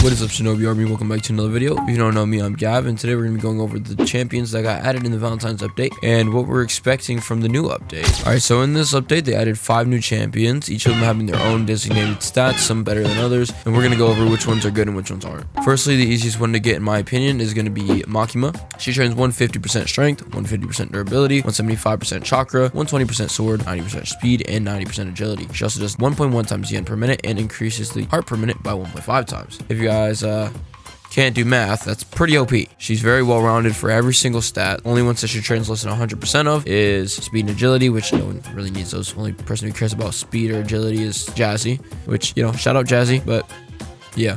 What is up, Shinobi Army? Welcome back to another video. If you don't know me, I'm Gav, and today we're going to be going over the champions that got added in the Valentine's update and what we're expecting from the new update. Alright, so in this update, they added 5 new champions, each of them having their own designated stats, some better than others, and we're going to go over which ones are good and which ones aren't. Firstly, the easiest one to get, in my opinion, is going to be Makima. She trains 150% strength, 150% durability, 175% chakra, 120% sword, 90% speed, and 90% agility. She also does 1.1 times yen per minute and increases the heart per minute by 1.5 times. If you guys can't do math, that's pretty OP. She's very well rounded for every single stat. Only ones that she trains less than 100% of is speed and agility, which no one really needs those. Only person who cares about speed or agility is Jazzy, which, you know, shout out Jazzy. But yeah,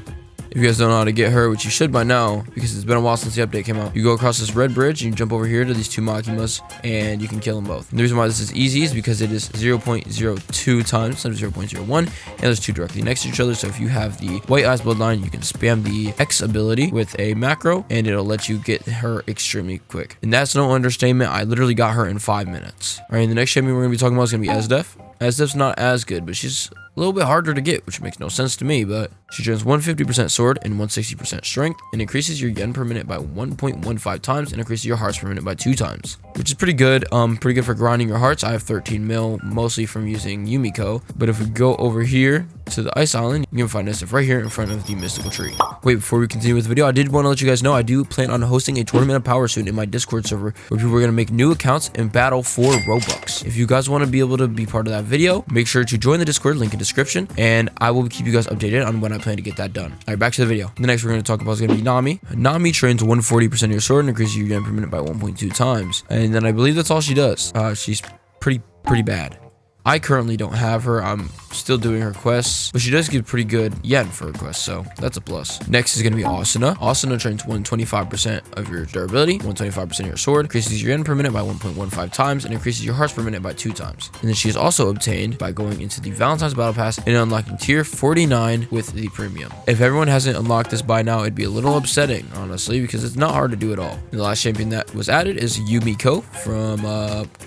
if you guys don't know how to get her, which you should by now, because it's been a while since the update came out, you go across this red bridge and you jump over here to these 2 Makimas and you can kill them both. And the reason why this is easy is because it is 0.02 times instead of 0.01, and there's 2 directly next to each other. So if you have the White Eyes bloodline, you can spam the X ability with a macro and it'll let you get her extremely quick. And that's no understatement. I literally got her in 5 minutes. All right, and the next champion we're going to be talking about is going to be Esdef. Esdef's not as good, but she's a little bit harder to get, which makes no sense to me, but she trains 150% sword and 160% strength and increases your yen per minute by 1.15 times and increases your hearts per minute by 2 times, which is pretty good. Pretty good for grinding your hearts. I have 13 mil, mostly from using Yumiko. But if we go over here to the ice island, you can find Esdef right here in front of the mystical tree. Wait, before we continue with the video, I did want to let you guys know I do plan on hosting a tournament of power soon in my Discord server where people are going to make new accounts and battle for Robux. If you guys want to be able to be part of that video, make sure to join the Discord, link in description, and I will keep you guys updated on when I plan to get that done. All right, back to the video. The next we're going to talk about is going to be Nami. Nami trains 140% of your sword and increases your yen per minute by 1.2 times. And then I believe that's all she does. She's pretty bad. I currently don't have her. I'm still doing her quests, but she does give pretty good yen for her quests, so that's a plus. Next is going to be Asuna. Asuna trains 125% of your durability, 125% of your sword, increases your yen per minute by 1.15 times, and increases your hearts per minute by 2 times. And then she is also obtained by going into the Valentine's Battle Pass and unlocking tier 49 with the premium. If everyone hasn't unlocked this by now, it'd be a little upsetting, honestly, because it's not hard to do at all. And the last champion that was added is Yumiko from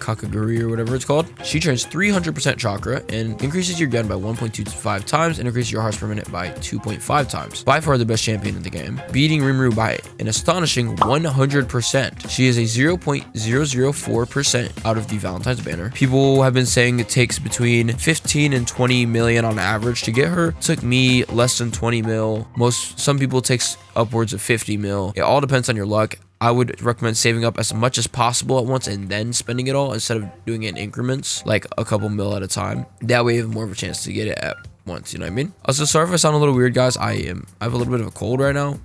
Kakaguri or whatever it's called. She trains 300% chakra and increases your yen by 1.25 times and increases your hearts per minute by 2.5 times. By far the best champion in the game, beating Rimuru by an astonishing 100%. She is a 0.004% out of the Valentine's banner. People have been saying it takes between 15 and 20 million on average to get her. It took me less than 20 mil. Some people takes upwards of 50 mil. It all depends on your luck. I would recommend saving up as much as possible at once and then spending it all instead of doing it in increments, like a couple mil at a time. That way you have more of a chance to get it at once, you know what I mean? Also, sorry if I sound a little weird, guys. I have a little bit of a cold right now.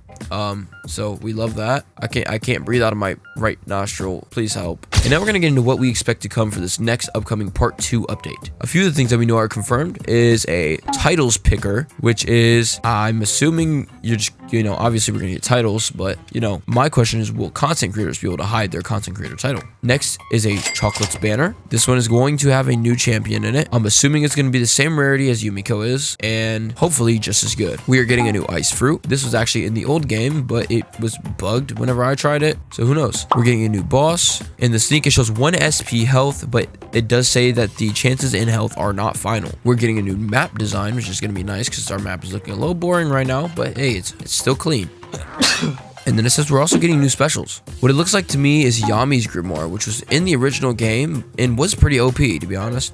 So we love that. I can't breathe out of my right nostril. Please help. And now we're gonna get into what we expect to come for this next upcoming part 2 update. A few of the things that we know are confirmed is a titles picker, which is, I'm assuming you're just, you know, obviously we're gonna get titles, but you know, my question is, will content creators be able to hide their content creator title? Next is a chocolates banner. This one is going to have a new champion in it. I'm assuming it's gonna be the same rarity as Yumiko is, and hopefully just as good. We are getting a new ice fruit. This was actually in the old game, but it was bugged whenever I tried it, so who knows. We're getting a new boss. In the sneak, it shows 1 SP health, but it does say that the chances in health are not final. We're getting a new map design, which is going to be nice because our map is looking a little boring right now, but hey, it's still clean. And then it says we're also getting new specials. What it looks like to me is Yami's Grimoire, which was in the original game and was pretty OP, to be honest.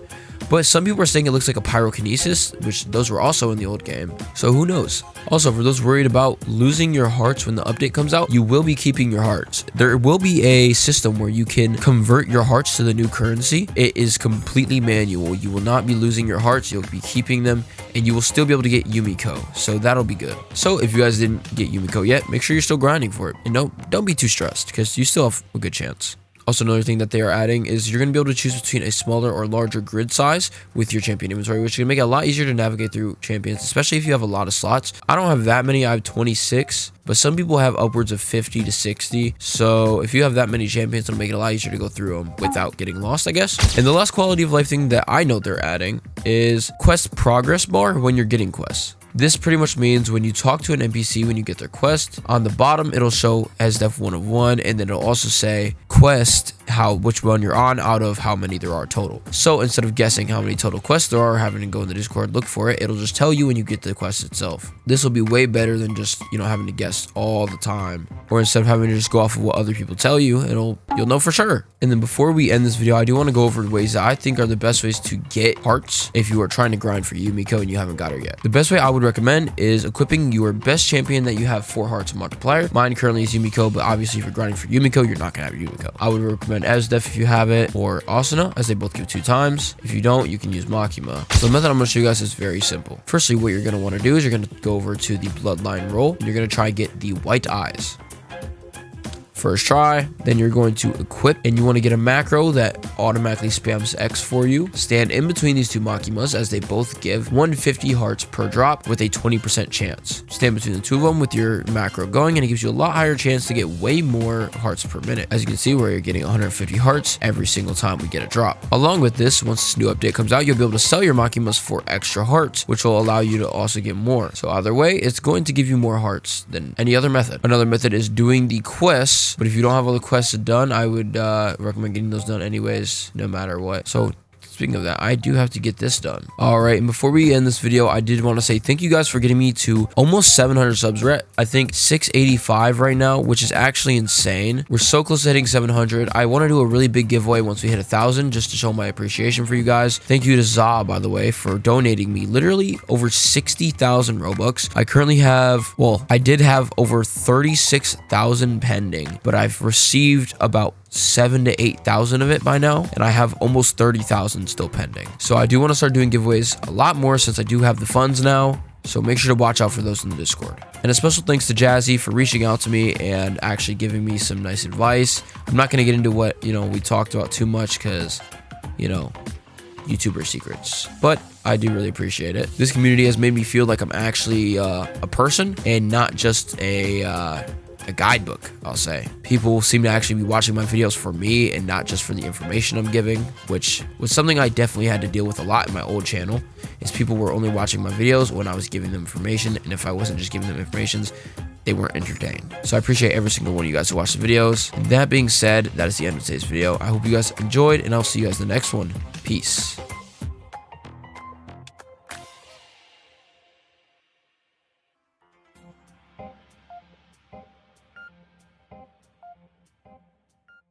But some people are saying it looks like a pyrokinesis, which those were also in the old game. So who knows? Also, for those worried about losing your hearts when the update comes out, you will be keeping your hearts. There will be a system where you can convert your hearts to the new currency. It is completely manual. You will not be losing your hearts. You'll be keeping them, and you will still be able to get Yumiko. So that'll be good. So if you guys didn't get Yumiko yet, make sure you're still grinding for it. And don't be too stressed, because you still have a good chance. Also, another thing that they are adding is you're going to be able to choose between a smaller or larger grid size with your champion inventory, which is going to make it a lot easier to navigate through champions, especially if you have a lot of slots. I don't have that many. I have 26, but some people have upwards of 50 to 60. So if you have that many champions, it'll make it a lot easier to go through them without getting lost, I guess. And the last quality of life thing that I know they're adding is quest progress bar when you're getting quests. This pretty much means when you talk to an NPC, when you get their quest, on the bottom, it'll show Esdef 1 of 1, and then it'll also say quest which one you're on out of how many there are total. So instead of guessing how many total quests there are, having to go in the Discord, look for it, it'll just tell you when you get to the quest itself. This will be way better than just, having to guess all the time. Or instead of having to just go off of what other people tell you, you'll know for sure. And then before we end this video, I do want to go over the ways that I think are the best ways to get hearts if you are trying to grind for Yumiko and you haven't got her yet. The best way I would recommend is equipping your best champion that you have 4 hearts multiplier. Mine currently is Yumiko, but obviously if you're grinding for Yumiko, you're not going to have Yumiko. I would recommend Esdef if you have it, or Asuna, as they both give 2 times. If you don't, you can use Makima. So the method I'm going to show you guys is very simple. Firstly, what you're going to want to do is you're going to go over to the Bloodline role, and you're going to try to get the white eyes. First try, then you're going to equip, and you want to get a macro that automatically spams X for you. Stand in between these 2 Makimas as they both give 150 hearts per drop with a 20% chance. Stand between the 2 of them with your macro going, and it gives you a lot higher chance to get way more hearts per minute. As you can see, where you're getting 150 hearts every single time we get a drop. Along with this, once this new update comes out, you'll be able to sell your Makimas for extra hearts, which will allow you to also get more. So either way, it's going to give you more hearts than any other method. Another method is doing the quests. But if you don't have all the quests done, I would recommend getting those done anyways, no matter what. So speaking of that, I do have to get this done. All right, and before we end this video, I did want to say thank you guys for getting me to almost 700 subs. We're at, I think, 685 right now, which is actually insane. We're so close to hitting 700. I want to do a really big giveaway once we hit 1,000, just to show my appreciation for you guys. Thank you to Za, by the way, for donating me literally over 60,000 Robux. I currently have, well, I did have over 36,000 pending, but I've received about 7,000 to 8,000 of it by now, and I have almost 30,000 still pending. So I do want to start doing giveaways a lot more since I do have the funds now. So make sure to watch out for those in the Discord. And a special thanks to Jazzy for reaching out to me and actually giving me some nice advice. I'm not going to get into what, we talked about too much because, YouTuber secrets, but I do really appreciate it. This community has made me feel like I'm actually a person and not just a guidebook, I'll say. People seem to actually be watching my videos for me and not just for the information I'm giving, which was something I definitely had to deal with a lot in my old channel, is people were only watching my videos when I was giving them information, and if I wasn't just giving them informations, they weren't entertained. So I appreciate every single one of you guys who watch the videos. And that being said, that is the end of today's video. I hope you guys enjoyed, and I'll see you guys in the next one. Peace.